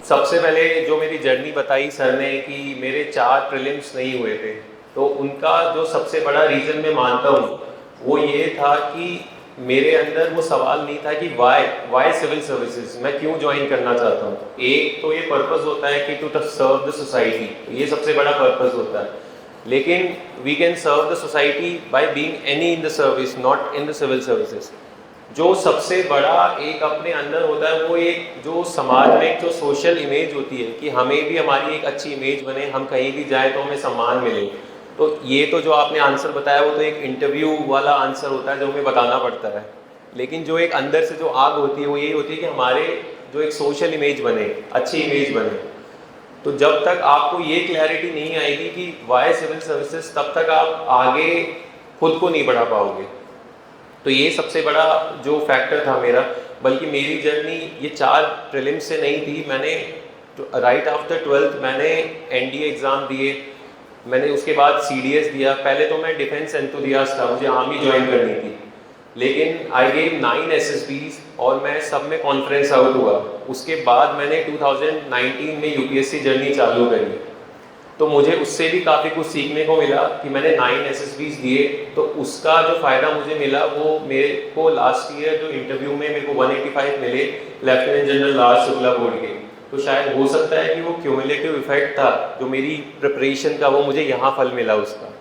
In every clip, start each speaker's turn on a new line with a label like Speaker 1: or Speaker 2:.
Speaker 1: सबसे पहले जो मेरी जर्नी बताई सर ने कि मेरे 4 प्रीलिम्स नहीं हुए थे, तो उनका जो सबसे बड़ा रीज़न मैं मानता हूँ वो ये था कि मेरे अंदर वो सवाल नहीं था कि वाई सिविल सर्विसेज, मैं क्यों ज्वाइन करना चाहता हूँ। एक तो ये पर्पस होता है कि टू सर्व द सोसाइटी, ये सबसे बड़ा पर्पस होता है। लेकिन we can serve the society by being any in the service, not in the civil services. जो सबसे बड़ा एक अपने अंदर होता है वो एक जो समाज में एक जो सोशल इमेज होती है कि हमें भी हमारी एक अच्छी इमेज बने, हम कहीं भी जाएं तो हमें सम्मान मिले। तो ये तो जो आपने आंसर बताया वो तो एक इंटरव्यू वाला आंसर होता है जो हमें बताना पड़ता है, लेकिन जो एक अंदर से जो आग होती है वो यही होती है कि हमारे जो एक सोशल इमेज बने, अच्छी इमेज बने। तो जब तक आपको ये क्लैरिटी नहीं आएगी कि वाई सिविल सर्विसेज, तब तक आप आगे खुद को नहीं बढ़ा पाओगे। तो ये सबसे बड़ा जो फैक्टर था मेरा। बल्कि मेरी जर्नी ये 4 प्रीलिम्स से नहीं थी। मैंने राइट आफ्टर 12th मैंने एनडीए एग्ज़ाम दिए, मैंने उसके बाद सीडीएस दिया। पहले तो मैं डिफेंस एंथुसियास्ट था, मुझे आर्मी ज्वाइन करनी थी, लेकिन आई गेव 9 एसएसबीज और मैं सब में कॉन्फ्रेंस आउट हुआ। उसके बाद मैंने 2019 में यूपीएससी जर्नी चालू करी। तो मुझे उससे भी काफ़ी कुछ सीखने को मिला कि मैंने 9 एसएसबीज दिए, तो उसका जो फ़ायदा मुझे मिला वो मेरे को लास्ट ईयर जो इंटरव्यू में मेरे को 185 मिले लेफ्टिनेंट जनरल राज शुक्ला बोर्ड के। तो शायद हो सकता है कि वो क्यूमुलेटिव इफेक्ट था जो मेरी प्रिपरेशन का, वो मुझे यहाँ फल मिला उसका।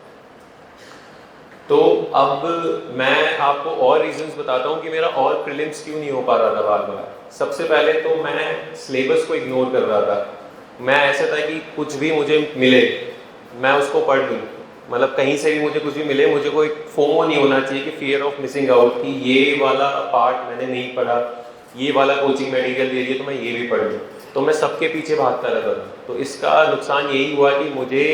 Speaker 1: तो अब मैं आपको और रीजंस बताता हूँ कि मेरा और प्रीलिम्स क्यों नहीं हो पा रहा था बार बार। सबसे पहले तो मैं सिलेबस को इग्नोर कर रहा था। मैं ऐसा था कि कुछ भी मुझे मिले मैं उसको पढ़ लूँ, मतलब कहीं से भी मुझे कुछ भी मिले, मुझे कोई फोमो नहीं होना चाहिए कि फियर ऑफ मिसिंग आउट, कि ये वाला पार्ट मैंने नहीं पढ़ा, ये वाला कोचिंग मटेरियल दे दिया तो मैं ये भी पढ़ लूँ। तो मैं सबके पीछे भागता रहता था। तो इसका नुकसान यही हुआ कि मुझे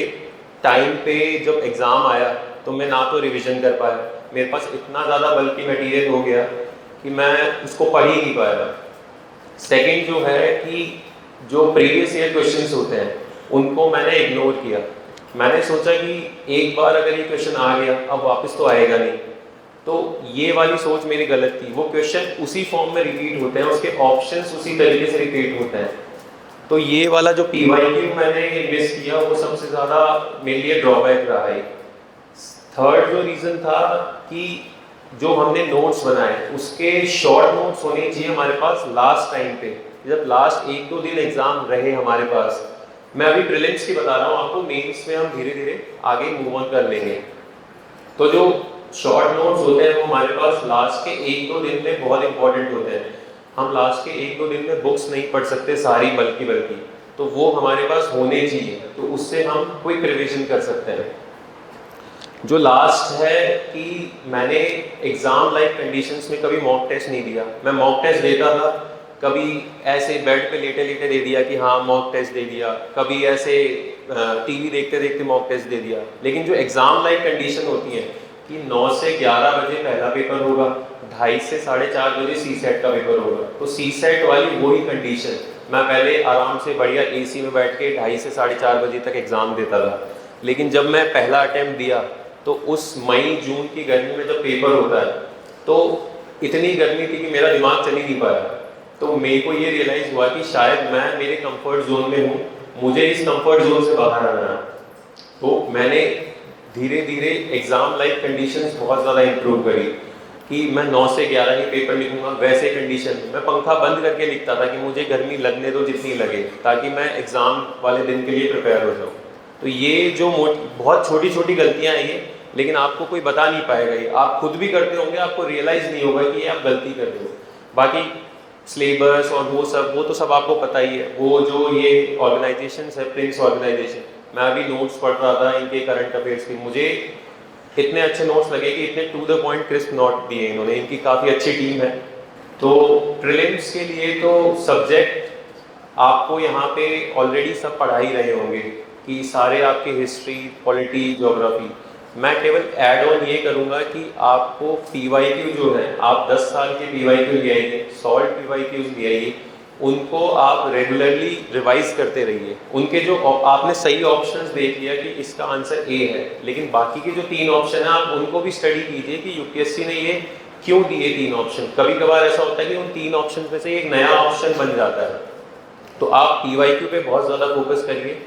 Speaker 1: टाइम पे जब एग्ज़ाम आया तो मैं ना तो रिवीजन कर पाया, मेरे पास इतना ज़्यादा बल्कि मटेरियल हो गया कि मैं उसको पढ़ ही नहीं पाया। सेकंड जो है कि जो प्रीवियस ईयर क्वेश्चंस होते हैं उनको मैंने इग्नोर किया। मैंने सोचा कि एक बार अगर ये क्वेश्चन आ गया अब वापस तो आएगा नहीं। तो ये वाली सोच मेरी गलत थी। वो क्वेश्चन उसी फॉर्म में रिपीट होते हैं, उसके ऑप्शंस उसी तरीके से रिपीट होते हैं। तो ये वाला जो पीवाईक्यू मैंने मिस किया वो सबसे ज़्यादा मेरे लिए ड्रॉबैक रहा है। थर्ड जो रीज़न था कि जो हमने नोट्स बनाए उसके शॉर्ट नोट्स होने चाहिए हमारे पास लास्ट टाइम पे, जब लास्ट 1-2 दिन एग्जाम रहे हमारे पास। मैं अभी प्रीलिम्स की बता रहा हूँ आपको, मेंस में हम धीरे धीरे आगे मूव ऑन कर लेंगे। तो जो शॉर्ट नोट्स होते हैं वो हमारे पास लास्ट के 1-2 दिन में बहुत इंपॉर्टेंट होते हैं। हम लास्ट के 1-2 दिन में बुक्स नहीं पढ़ सकते सारी, बल्कि तो वो हमारे पास होने चाहिए, तो उससे हम क्विक रिविजन कर सकते हैं। जो लास्ट है कि मैंने एग्ज़ाम लाइक कंडीशंस में कभी मॉक टेस्ट नहीं दिया। मैं मॉक टेस्ट देता था, कभी ऐसे बेड पे लेटे लेटे दे दिया कि हाँ मॉक टेस्ट दे दिया, कभी ऐसे टीवी देखते देखते मॉक टेस्ट दे दिया। लेकिन जो एग्ज़ाम लाइक कंडीशन होती है कि 9 से 11 बजे पहला पेपर होगा, 2:30 से 4:30 बजे सी सेट का पेपर होगा, तो सी सेट वाली वही कंडीशन मैं पहले आराम से बढ़िया एसी में बैठ के 2:30 से 4:30 बजे तक एग्ज़ाम देता था। लेकिन जब मैं पहला अटैम्प्ट दिया तो उस मई जून की गर्मी में जब पेपर होता है तो इतनी गर्मी थी कि मेरा दिमाग चल ही नहीं पाया। तो मेरे को ये रियलाइज़ हुआ कि शायद मैं मेरे कंफर्ट जोन में हूँ, मुझे इस कंफर्ट जोन से बाहर आना है। तो मैंने धीरे धीरे एग्ज़ाम लाइक कंडीशंस बहुत ज़्यादा इम्प्रूव करी कि मैं 9 से 11 ही पेपर लिखूँगा। वैसे कंडीशन मैं पंखा बंद करके लिखता था कि मुझे गर्मी लगने दो जितनी लगे, ताकि मैं एग्ज़ाम वाले दिन के लिए प्रिपेयर हो जाऊँ। तो ये जो बहुत छोटी छोटी गलतियाँ हैं ये, लेकिन आपको कोई बता नहीं पाएगा, ये आप खुद भी करते होंगे, आपको रियलाइज़ नहीं होगा कि ये आप गलती कर रहे हो। बाकी सिलेबस और वो तो सब आपको पता ही है। वो जो ये ऑर्गेनाइजेशन है, प्रिंस ऑर्गेनाइजेशन, मैं अभी नोट्स पढ़ रहा था इनके करंट अफेयर्स की, मुझे इतने अच्छे नोट्स लगे कि इतने to the point crisp note दिए इन्होंने। इनकी काफ़ी अच्छी टीम है। तो प्रीलिम्स के लिए तो सब्जेक्ट आपको यहाँ पे ऑलरेडी सब पढ़ा ही रहे होंगे कि सारे आपके हिस्ट्री, पॉलिटी, ज्योग्राफी। मैं केवल ऐड ऑन ये करूँगा कि आपको पीवाईक्यू जो है, आप 10 साल के पीवाईक्यू ले आइए, सॉल्व पीवाईक्यूज ले आइए, उनको आप रेगुलरली रिवाइज करते रहिए। उनके जो आपने सही ऑप्शंस देख लिया कि इसका आंसर ए है, लेकिन बाकी के जो 3 ऑप्शन हैं आप उनको भी स्टडी कीजिए कि यूपीएससी ने ये क्यों दिए 3 ऑप्शन। कभी कभार ऐसा होता है कि उन 3 ऑप्शन में से एक नया ऑप्शन बन जाता है। तो आप PYQ पे बहुत ज़्यादा फोकस करिए।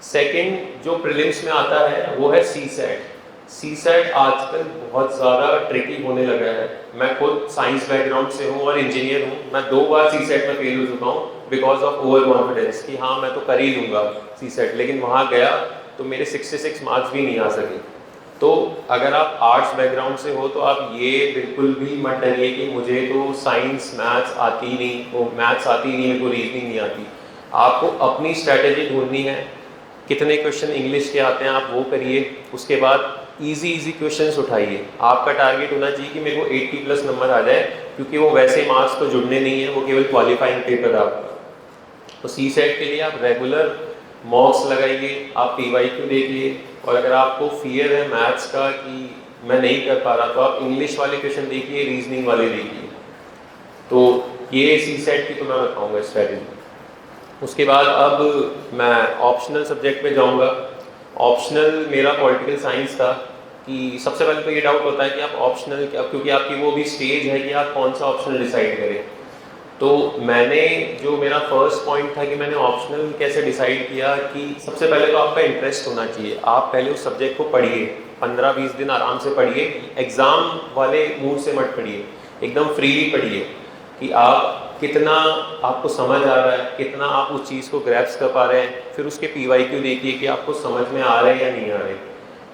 Speaker 1: सेकंड जो प्रीलिम्स में आता है वो है CSAT। CSAT आजकल बहुत ज़्यादा ट्रिकी होने लगा है। मैं खुद साइंस बैकग्राउंड से हूँ और इंजीनियर हूँ। मैं 2 बार CSAT में फेल हो चुका हूँ बिकॉज ऑफ ओवर कॉन्फिडेंस कि हाँ मैं तो कर ही लूँगा CSAT, लेकिन वहाँ गया तो मेरे 66 मार्क्स भी नहीं आ सके। तो अगर आप आर्ट्स बैकग्राउंड से हो तो आप ये बिल्कुल भी मत डरिए कि मुझे तो साइंस मैथ्स आती नहीं, वो मैथ्स आती नहीं, मेरे को रीजनिंग नहीं आती। आपको अपनी स्ट्रैटेजी ढूंढनी है। कितने क्वेश्चन इंग्लिश के आते हैं आप वो करिए, उसके बाद इजी क्वेश्चंस उठाइए। आपका टारगेट होना चाहिए कि मेरे को 80+ नंबर आ जाए, क्योंकि वो वैसे मार्क्स तो जुड़ने नहीं है, वो केवल क्वालिफाइंग पेपर है आपका। तो CSAT के लिए आप रेगुलर मॉक्स लगाइए, आप PYQ देखिए, और अगर आपको फियर है मैथ्स का कि मैं नहीं कर पा रहा तो आप इंग्लिश वाले क्वेश्चन देखिए, रीजनिंग वाले देखिए। तो ये CSAT की तो मैं बताऊँगा स्ट्रैटेजी। उसके बाद अब मैं ऑप्शनल सब्जेक्ट पे जाऊँगा। ऑप्शनल मेरा पॉलिटिकल साइंस था कि सबसे पहले तो ये डाउट होता है कि आप ऑप्शनल, क्योंकि आपकी वो भी स्टेज है कि आप कौन सा ऑप्शनल डिसाइड करें। तो मैंने जो मेरा फर्स्ट पॉइंट था कि मैंने ऑप्शनल कैसे डिसाइड किया कि सबसे पहले तो आपका इंटरेस्ट होना चाहिए। आप पहले उस सब्जेक्ट को पढ़िए, 15-20 दिन आराम से पढ़िए, एग्ज़ाम वाले मूड से मत पढ़िए, एकदम फ्रीली पढ़िए कि आप कितना आपको समझ आ रहा है, कितना आप उस चीज़ को ग्रैप्स कर पा रहे हैं। फिर उसके PYQ देखिए कि आपको समझ में आ रहे हैं या नहीं आ रहे।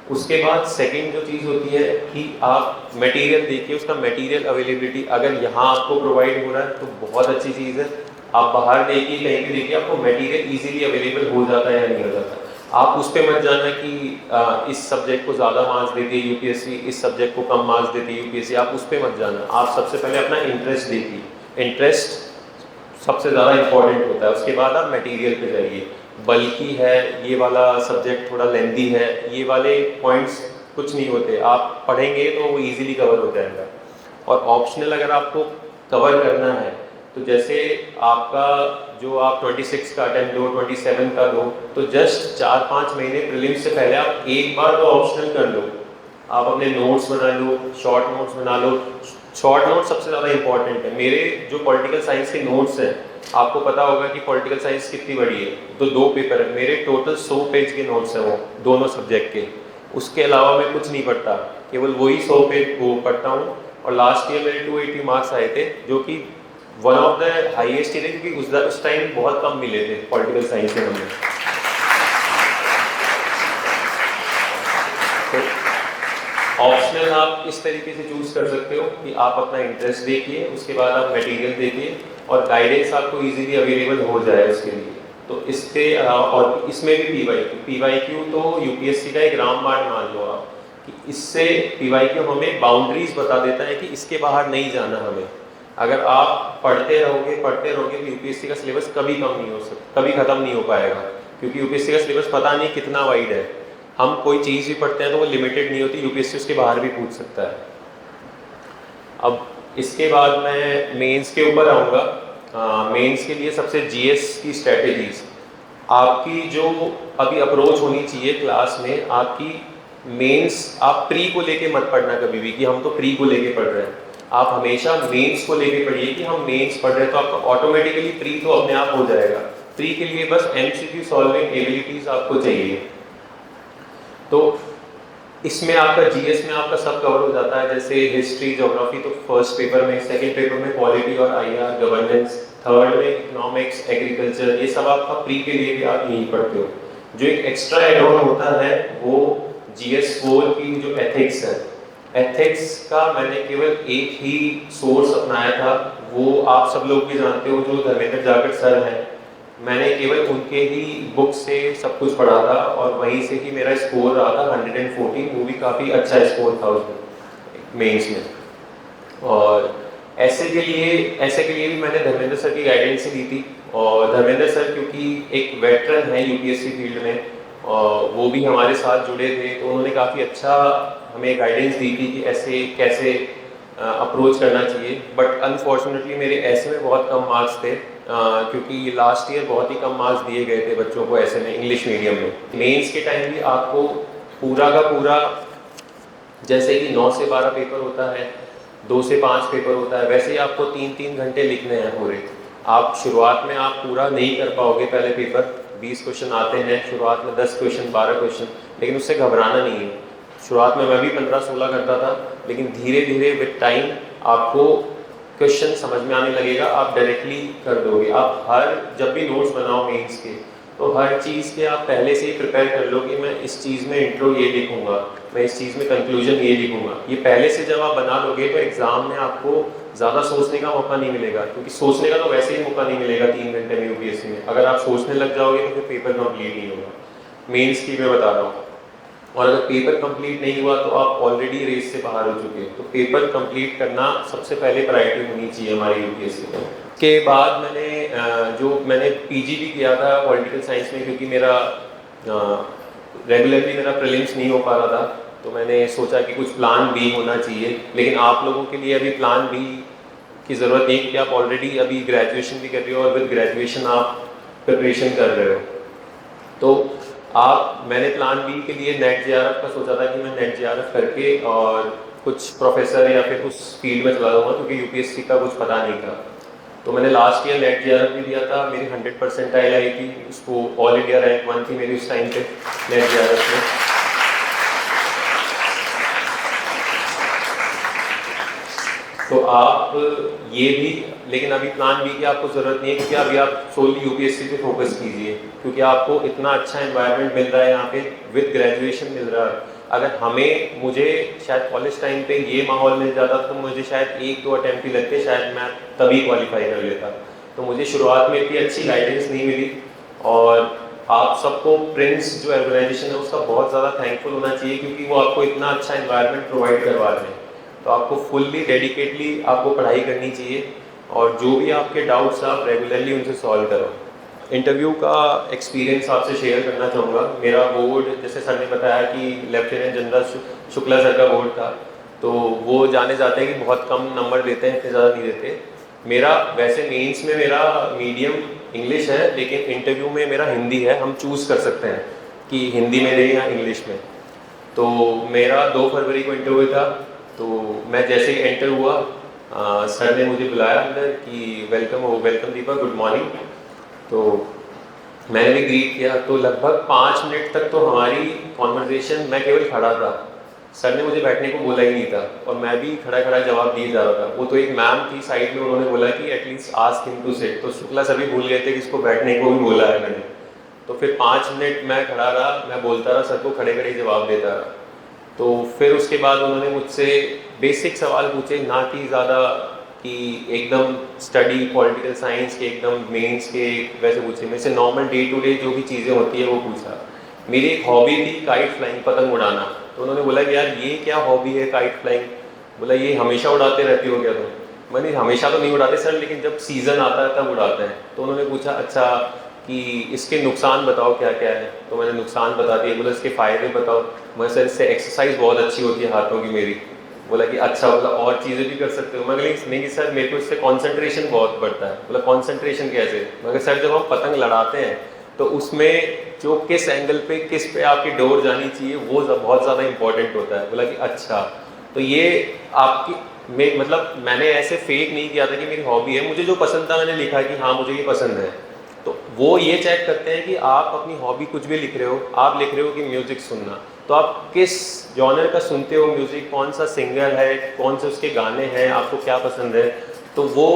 Speaker 1: उसके बाद सेकंड जो चीज़ होती है कि आप मटेरियल देखिए, उसका मटेरियल अवेलेबिलिटी अगर यहाँ आपको प्रोवाइड हो रहा है तो बहुत अच्छी चीज़ है। आप बाहर देखिए, कहीं भी देखिए, आपको मटेरियल इजीली अवेलेबल हो जाता है या नहीं हो जाता। आप उस पर मत जाना कि इस सब्जेक्ट को ज़्यादा मार्क्स देती है UPSC, इस सब्जेक्ट को कम मार्क्स देती है UPSC, आप उस पर मत जाना। आप सबसे पहले अपना इंटरेस्ट देखिए, इंटरेस्ट सबसे ज़्यादा इंपॉर्टेंट होता है। उसके बाद आप मटेरियल पे जाइए, बल्कि है, ये वाला सब्जेक्ट थोड़ा लेंदी है, ये वाले पॉइंट्स कुछ नहीं होते, आप पढ़ेंगे तो वो इजीली कवर हो जाएगा। और ऑप्शनल अगर आपको कवर करना है तो जैसे आपका जो आप 26 का अटेम्प्ट दो, 27 का दो, तो जस्ट 4-5 महीने प्रीलिम्स से पहले आप एक बार तो ऑप्शनल कर लो। आप अपने नोट्स बना लो, शॉर्ट नोट्स बना लो। शॉर्ट नोट्स सबसे ज़्यादा इंपॉर्टेंट है। मेरे जो पॉलिटिकल साइंस के नोट्स हैं, आपको पता होगा कि पॉलिटिकल साइंस कितनी बड़ी है, तो 2 पेपर है मेरे, टोटल 100 पेज के नोट्स हैं वो दोनों सब्जेक्ट के। उसके अलावा मैं कुछ नहीं पढ़ता, केवल वही 100 पेज वो पढ़ता हूँ। और लास्ट ईयर मेरे 280 मार्क्स आए थे, जो कि वन ऑफ द हाईएस्ट थे, क्योंकि उस टाइम बहुत कम मिले थे पॉलिटिकल साइंस के नंबर। ऑप्शनल आप इस तरीके से चूज कर सकते हो कि आप अपना इंटरेस्ट देखिए, उसके बाद आप मटेरियल देखिए, और गाइडेंस आपको इजीली अवेलेबल हो जाए उसके लिए। तो इसके और इसमें भी PYQ तो UPSC का एक रामबाण मान लो आप, कि इससे PYQ हमें बाउंड्रीज बता देता है कि इसके बाहर नहीं जाना हमें। अगर आप पढ़ते रहोगे तो UPSC का सिलेबस कभी कम नहीं हो सकता, कभी ख़त्म नहीं हो पाएगा, क्योंकि UPSC का सिलेबस पता नहीं कितना वाइड है। हम कोई चीज़ भी पढ़ते हैं तो वो लिमिटेड नहीं होती, UPSC उसके बाहर भी पूछ सकता है। अब इसके बाद मैं मेंस के ऊपर आऊँगा। मेंस के लिए सबसे GS की स्ट्रैटेजीज, आपकी जो अभी अप्रोच होनी चाहिए क्लास में, आपकी मेंस, आप प्री को लेके मत पढ़ना कभी भी कि हम तो प्री को लेके पढ़ रहे हैं। आप हमेशा मेंस को लेके पढ़िए कि हम मेंस पढ़ रहे हैं, तो आपका ऑटोमेटिकली प्री तो अपने आप हो जाएगा। प्री के लिए बस MCQ सॉल्विंग एबिलिटीज आपको चाहिए। तो इसमें आपका GS में आपका सब कवर हो जाता है, जैसे हिस्ट्री, ज्योग्राफी तो फर्स्ट पेपर में, सेकंड पेपर में पॉलिटी और IR गवर्नेंस, थर्ड में इकोनॉमिक्स, एग्रीकल्चर, ये सब आपका प्री के लिए भी आप यही पढ़ते हो। जो एक एक्स्ट्रा एड ऑन होता है वो GS 4 की जो एथिक्स है, एथिक्स का मैंने केवल एक ही सोर्स अपनाया था, वो आप सब लोग भी जानते हो, जो धर्मेंद्र जागड़ सर हैं। मैंने केवल उनके ही बुक से सब कुछ पढ़ा था और वहीं से ही मेरा स्कोर रहा था 114, वो भी काफ़ी अच्छा स्कोर था उसमें मेंस में। और ऐसे के लिए भी मैंने धर्मेंद्र सर की गाइडेंस ली थी। और धर्मेंद्र सर क्योंकि एक वेटरन है UPSC फील्ड में, और वो भी हमारे साथ जुड़े थे, तो उन्होंने काफ़ी अच्छा हमें गाइडेंस दी थी कि ऐसे कैसे अप्रोच करना चाहिए। बट अनफॉर्चुनेटली मेरे ऐसे में बहुत कम मार्क्स थे, क्योंकि लास्ट ईयर बहुत ही कम मार्क्स दिए गए थे बच्चों को ऐसे में इंग्लिश मीडियम में। मेंस के टाइम भी आपको पूरा का पूरा, जैसे कि 9 से 12 पेपर होता है, 2 से 5 पेपर होता है, वैसे ही आपको 3-3 घंटे लिखने हैं पूरे। आप शुरुआत में आप पूरा नहीं कर पाओगे, पहले पेपर 20 क्वेश्चन आते हैं शुरुआत में, 10 क्वेश्चन 12 क्वेश्चन, लेकिन उससे घबराना नहीं है। शुरुआत में मैं भी 15-16 करता था, लेकिन धीरे धीरे विद टाइम आपको क्वेश्चन समझ में आने लगेगा, आप डायरेक्टली कर दोगे। आप जब भी नोट्स बनाओ मेंस के, तो हर चीज़ के आप पहले से ही प्रिपेयर कर लो कि मैं इस चीज़ में इंट्रो ये लिखूंगा, मैं इस चीज़ में कंक्लूजन ये लिखूंगा। ये पहले से जब आप बना लोगे तो एग्ज़ाम में आपको ज़्यादा सोचने का मौका नहीं मिलेगा, क्योंकि सोचने का तो वैसे ही मौका नहीं मिलेगा 3 घंटे में यूपीएससी में। अगर आप सोचने लग जाओगे तो फिर पेपर कंप्लीट नहीं होगा, मेंस की मैं बता रहा हूँ। और अगर पेपर कंप्लीट नहीं हुआ तो आप ऑलरेडी रेस से बाहर हो चुके हो। तो पेपर कंप्लीट करना सबसे पहले प्रायोरिटी होनी चाहिए हमारी यूपीएससी में। के बाद मैंने पीजी भी किया था पॉलिटिकल साइंस में, क्योंकि मेरा रेगुलरली मेरा प्रीलिम्स नहीं हो पा रहा था, तो मैंने सोचा कि कुछ प्लान बी होना चाहिए। लेकिन आप लोगों के लिए अभी प्लान बी की ज़रूरत नहीं, क्योंकि आप ऑलरेडी अभी ग्रेजुएशन भी कर रहे हो और विद ग्रेजुएशन आप प्रिपरेशन कर रहे हो। तो मैंने प्लान बी के लिए नेट जेआरएफ का सोचा था कि मैं नेट जेआरएफ करके और कुछ प्रोफेसर या फिर उस फील्ड में चला जाऊँगा, क्योंकि यूपीएससी का कुछ पता नहीं था। तो मैंने लास्ट ईयर नेट जेआरएफ भी दिया था, मेरी 100% आई थी, उसको ऑल इंडिया रैंक 1 थी मेरी उस टाइम पे नेट जेआरएफ में। तो आप ये भी, लेकिन अभी प्लान बी की आपको ज़रूरत नहीं है, क्योंकि अभी आप सोली यूपीएससी पे फोकस कीजिए, क्योंकि आपको इतना अच्छा एनवायरनमेंट मिल रहा है यहाँ पे, विद ग्रेजुएशन मिल रहा है। अगर मुझे शायद कॉलेज टाइम पे ये माहौल मिल जाता तो मुझे शायद 1-2 अटैम्प्ट ही लगते, शायद मैं तभी क्वालिफाई कर लेता। तो मुझे शुरुआत में इतनी अच्छी गाइडेंस नहीं मिली, और आप सबको प्रिंस जो ऑर्गेनाइजेशन है उसका बहुत ज़्यादा थैंकफुल होना चाहिए, क्योंकि वो आपको इतना अच्छा एनवायरनमेंट प्रोवाइड करवा रहे हैं। तो आपको फुल्ली डेडिकेटली आपको पढ़ाई करनी चाहिए, और जो भी आपके डाउट्स आप रेगुलरली उनसे सॉल्व करो। इंटरव्यू का एक्सपीरियंस आपसे शेयर करना चाहूँगा। मेरा बोर्ड, जैसे सर ने बताया कि लेफ्टिनेंट जनरल शुक्ला सर का बोर्ड था, तो वो जाने जाते हैं कि बहुत कम नंबर देते हैं, इतने ज़्यादा नहीं देते। मेरा वैसे मेंस में मेरा मीडियम इंग्लिश है, लेकिन इंटरव्यू में मेरा हिंदी है। हम चूज़ कर सकते हैं कि हिंदी में दें या इंग्लिश में। तो मेरा 2 फरवरी को इंटरव्यू था। तो मैं जैसे ही एंटर हुआ, सर ने मुझे बुलाया अंदर कि वेलकम दीपक, गुड मॉर्निंग। तो मैंने भी ग्रीट किया। तो लगभग 5 मिनट तक तो हमारी कॉन्वर्जेशन, मैं केवल खड़ा था, सर ने मुझे बैठने को बोला ही नहीं था, और मैं भी खड़ा खड़ा जवाब दिए जा रहा था। वो तो एक मैम थी साइड में, उन्होंने बोला कि at least ask him to sit. तो शुक्ला सर भी भूल गए थे कि इसको बैठने को भी बोला है मैंने। तो फिर 5 मिनट मैं खड़ा रहा, मैं बोलता रहा, सर को खड़े खड़े जवाब देता रहा। तो फिर उसके बाद उन्होंने मुझसे बेसिक सवाल पूछे, ना कि ज़्यादा कि एकदम स्टडी पॉलिटिकल साइंस के, एकदम मेंस के वैसे पूछे। मेरे से नॉर्मल डे टू डे जो भी चीज़ें होती है वो पूछा। मेरी एक हॉबी थी काइट फ्लाइंग, पतंग उड़ाना। तो उन्होंने बोला कि यार ये क्या हॉबी है काइट फ्लाइंग? बोला ये हमेशा उड़ाते रहती हो क्या तुम? मैंने हमेशा तो नहीं उड़ाते सर, लेकिन जब सीज़न आता है तब उड़ाते हैं। तो उन्होंने पूछा अच्छा कि इसके नुकसान बताओ क्या क्या है। तो मैंने नुकसान बता दिए। बोला इसके फ़ायदे बताओ। मैं सर इससे एक्सरसाइज बहुत अच्छी होती है हाथों की मेरी। बोला कि अच्छा, बोला और चीज़ें भी कर सकते हो? मैं बोला नहीं सर, मेरे को इससे कंसंट्रेशन बहुत बढ़ता है। बोला कंसंट्रेशन कैसे? मगर सर जब हम पतंग लड़ाते हैं तो उसमें जो किस एंगल पे किस पे आपकी डोर जानी चाहिए वो बहुत ज़्यादा इंपॉर्टेंट होता है। बोला कि अच्छा, तो ये आपकी मतलब मैंने ऐसे फेक नहीं किया था कि मेरी हॉबी है। मुझे जो पसंद था मैंने लिखा कि हाँ मुझे ये पसंद है। तो वो ये चेक करते हैं कि आप अपनी हॉबी कुछ भी लिख रहे हो, आप लिख रहे हो कि म्यूज़िक सुनना, तो आप किस जॉनर का सुनते हो म्यूज़िक, कौन सा सिंगर है, कौन से उसके गाने हैं, आपको क्या पसंद है, तो वो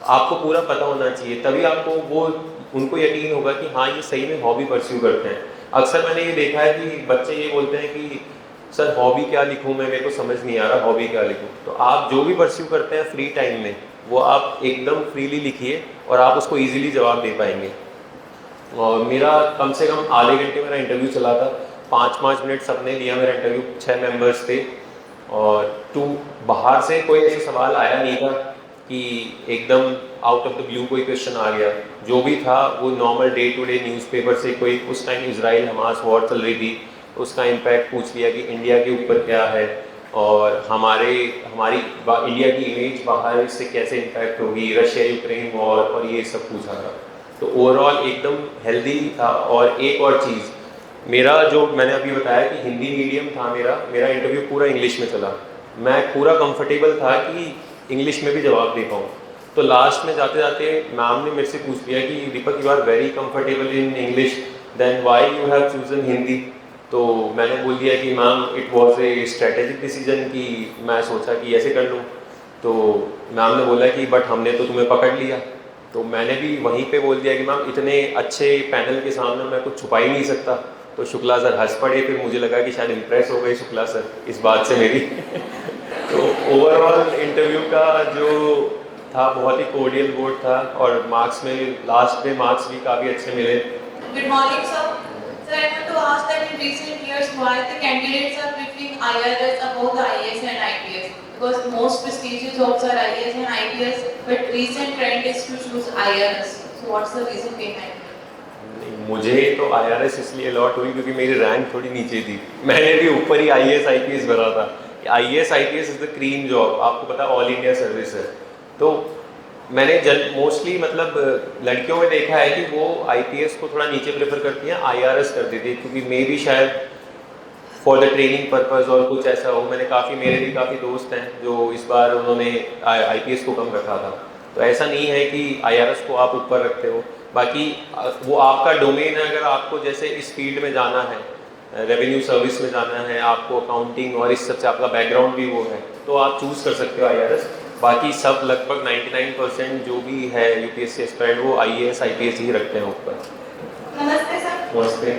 Speaker 1: आपको पूरा पता होना चाहिए। तभी आपको वो उनको यकीन होगा कि हाँ ये सही में हॉबी परस्यू करते हैं। अक्सर मैंने ये देखा है कि बच्चे ये बोलते हैं कि सर हॉबी क्या लिखूँ मैं, मेरे को समझ नहीं आ रहा हॉबी क्या लिखूँ। तो आप जो भी परस्यू करते हैं फ्री टाइम में वो आप एकदम फ्रीली लिखिए और आप उसको ईजिली जवाब दे पाएंगे। और मेरा कम से कम आधे घंटे मेरा इंटरव्यू चला था। 5-5 मिनट सबने लिया मेरा इंटरव्यू। 6 मेंबर्स थे और बाहर से कोई ऐसा सवाल आया नहीं था कि एकदम आउट ऑफ द ब्लू कोई क्वेश्चन आ गया। जो भी था वो normal day to day newspaper से, कोई उस टाइम इजराइल हमास वॉर चल रही थी, उसका इम्पैक्ट पूछ लिया कि इंडिया के ऊपर क्या है और हमारी इंडिया की इमेज बाहर इससे कैसे इम्पैक्ट होगी, रशिया यूक्रेन वॉर, और ये सब पूछा था। तो ओवरऑल एकदम हेल्दी था। और एक और चीज़, मेरा जो मैंने अभी बताया कि हिंदी मीडियम था मेरा इंटरव्यू पूरा इंग्लिश में चला। मैं पूरा कंफर्टेबल था कि इंग्लिश में भी जवाब दे पाऊँ। तो लास्ट में जाते जाते मैम ने मेरे से पूछ लिया कि Deepak you are very comfortable in English, then why you have chosen Hindi. तो मैंने बोल दिया कि ma'am it was a strategic decision, कि मैं सोचा कि ऐसे कर लूँ। तो मैम ने बोला कि बट हमने तो तुम्हें पकड़ लिया। तो मैंने भी वहीं पे बोल दिया कि मैम इतने अच्छे पैनल के सामने मैं कुछ छुपा ही नहीं सकता। तो शुक्ला सर हंस पड़े, फिर मुझे लगा कि शायद इम्प्रेस हो गए शुक्ला सर इस बात से मेरी। तो ओवरऑल इंटरव्यू का जो था बहुत ही कोर्डियल बोर्ड था, और मार्क्स में लास्ट में मार्क्स भी काफ़ी अच्छे मिले।
Speaker 2: Good morning, sir. Sir, I want to ask that in recent years, why the candidates are preferring IRS above the IAS and IPS? Because most prestigious jobs are IAS and IPS, but recent trend is to choose IRS. So, what's the reason behind it?
Speaker 1: मुझे तो IRS इसलिए allot हुई क्योंकि मेरी rank थोड़ी नीचे थी। मैंने भी ऊपर ही IAS IPS भरा था। IAS IPS is the cream job, आपको पता ऑल इंडिया सर्विस है। तो मैंने मोस्टली मतलब लड़कियों में देखा है कि वो IPS को थोड़ा नीचे प्रेफर करती हैं, IRS कर देती है, क्योंकि मे भी शायद फॉर द ट्रेनिंग पर्पज़ और कुछ ऐसा हो। मेरे भी काफ़ी दोस्त हैं जो इस बार उन्होंने IPS को कम रखा था। तो ऐसा नहीं है कि IRS को आप ऊपर रखते हो, बाकी वो आपका डोमेन है। अगर आपको जैसे इस फील्ड में जाना है, रेवेन्यू सर्विस में जाना है, आपको अकाउंटिंग और इस सबसे आपका बैकग्राउंड भी वो है, तो आप चूज़ कर सकते हो IRS। बाकी सब लगभग 99% जो भी है UPSC एस्पिरेंट वो IAS IPS ही रखते हैं ऊपर।
Speaker 2: नमस्ते सर।
Speaker 1: नमस्ते।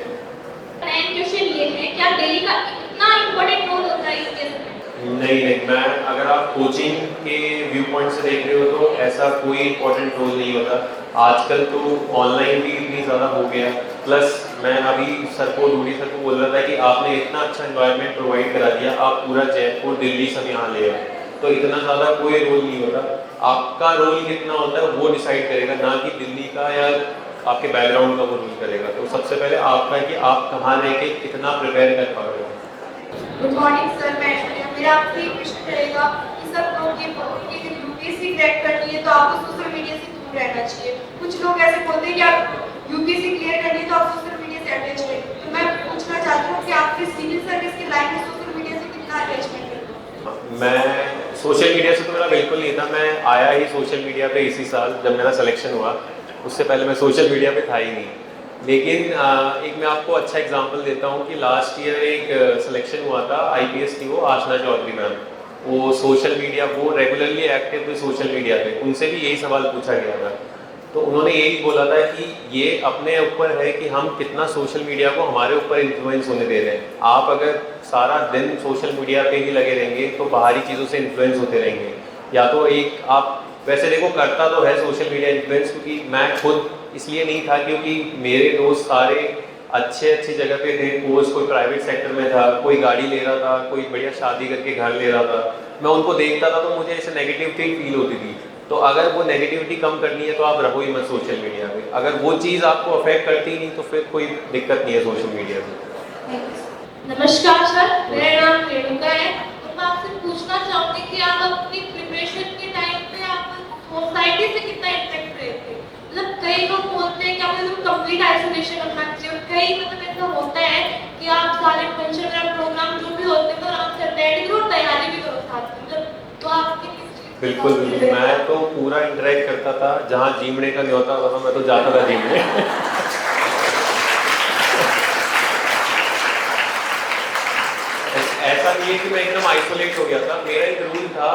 Speaker 3: क्वेश्चन ये है, क्या दिल्ली का इतना इम्पोर्टेंट रोल होता है इस केस में?
Speaker 1: नहीं, मैं अगर आप कोचिंग के व्यू पॉइंट से देख रहे हो तो ऐसा कोई इम्पोर्टेंट रोल नहीं होता। आजकल तो ऑनलाइन भी इतनी ज़्यादा हो गया, प्लस मैं अभी डूडी सर को बोल रहा था कि आपने इतना अच्छा एनवायरनमेंट प्रोवाइड करा दिया, आप पूरा जयपुर दिल्ली सब यहाँ ले आओ, तो इतना ज़्यादा कोई रोल नहीं होता। आपका रोल कितना होता है वो डिसाइड करेगा, ना कि दिल्ली का या आपके बैकग्राउंड का वो रोल करेगा। तो सबसे पहले आपका है कि आप कहाँ रह के कितना प्रिपेयर कर पा रहे हो।
Speaker 3: गुड मॉर्निंग सर, मैं ऐश्वर्या। मेरा आपसे एक क्वेश्चन रहेगा कि सर लोग ये बोलते हैं कि यूपीएससी क्रैक करनी है तो आपको सोशल मीडिया से दूर रहना चाहिए। कुछ लोग ऐसे बोलते हैं कि आप यूपीएससी क्लियर करनी है तो आप सोशल मीडिया से अटैच रहिए। तो मैं पूछना चाहती हूँ कि आपके सिविल सर्विस की लाइन में सोशल मीडिया से कितना अटैचमेंट है?
Speaker 1: मैं सोशल मीडिया से तो मेरा बिल्कुल नहीं था। मैं आया ही सोशल मीडिया पे इसी साल जब मेरा सिलेक्शन हुआ, उससे पहले मैं सोशल मीडिया पे था ही नहीं। लेकिन एक मैं आपको अच्छा एग्जांपल देता हूँ कि लास्ट ईयर एक सिलेक्शन हुआ था IPS की, वो आशना चौधरी मैम, वो सोशल मीडिया, वो रेगुलरली एक्टिव थे सोशल मीडिया पे। उनसे भी यही सवाल पूछा गया था, तो उन्होंने यही बोला था कि ये अपने ऊपर है कि हम कितना सोशल मीडिया को हमारे ऊपर इन्फ्लुएंस होने दे रहे हैं। आप अगर सारा दिन सोशल मीडिया पे ही लगे रहेंगे तो बाहरी चीज़ों से इन्फ्लुएंस होते रहेंगे। या तो एक आप वैसे देखो, करता तो है सोशल मीडिया इन्फ्लुएंस, क्योंकि मैं खुद इसलिए नहीं था क्योंकि मेरे दोस्त सारे अच्छी जगह पे थे। कोई प्राइवेट सेक्टर में था, कोई गाड़ी ले रहा था, कोई बढ़िया शादी करके घर ले रहा था। मैं उनको देखता था तो मुझे ऐसे नेगेटिविटी फील होती थी। तो अगर वो नेगेटिविटी कम करनी है तो आप रहो ही मत सोशल मीडिया पे। अगर वो चीज़ आपको अफेक्ट करती नहीं तो फिर कोई दिक्कत नहीं है सोशल मीडिया से।
Speaker 3: नमस्कार सर, मेरा नाम रेणुका है। तो मैं आपसे पूछना चाहूँगी कि आप अपनी प्रिपरेशन के टाइम पे आप सोसाइटी से कितना इंटरेक्ट रहे थे? मतलब कई लोग बोलते हैं कि आपको एकदम कंप्लीट आइसोलेशन रखना चाहिए, और कई मतलब ऐसा होता है कि आप सारे फंक्शन वगैरह प्रोग्राम जो भी होते हैं तो आराम से अटेंड करो, तैयारी भी करो साथ में। मतलब तो आपके
Speaker 1: बिल्कुल, मैं तो पूरा इंटरेक्ट करता था। जहाँ जीमड़े का न्योता होता था मैं तो जाता था जीमड़े। ऐसा नहीं है कि मैं एकदम आइसोलेट हो गया था। मेरा एक रूल था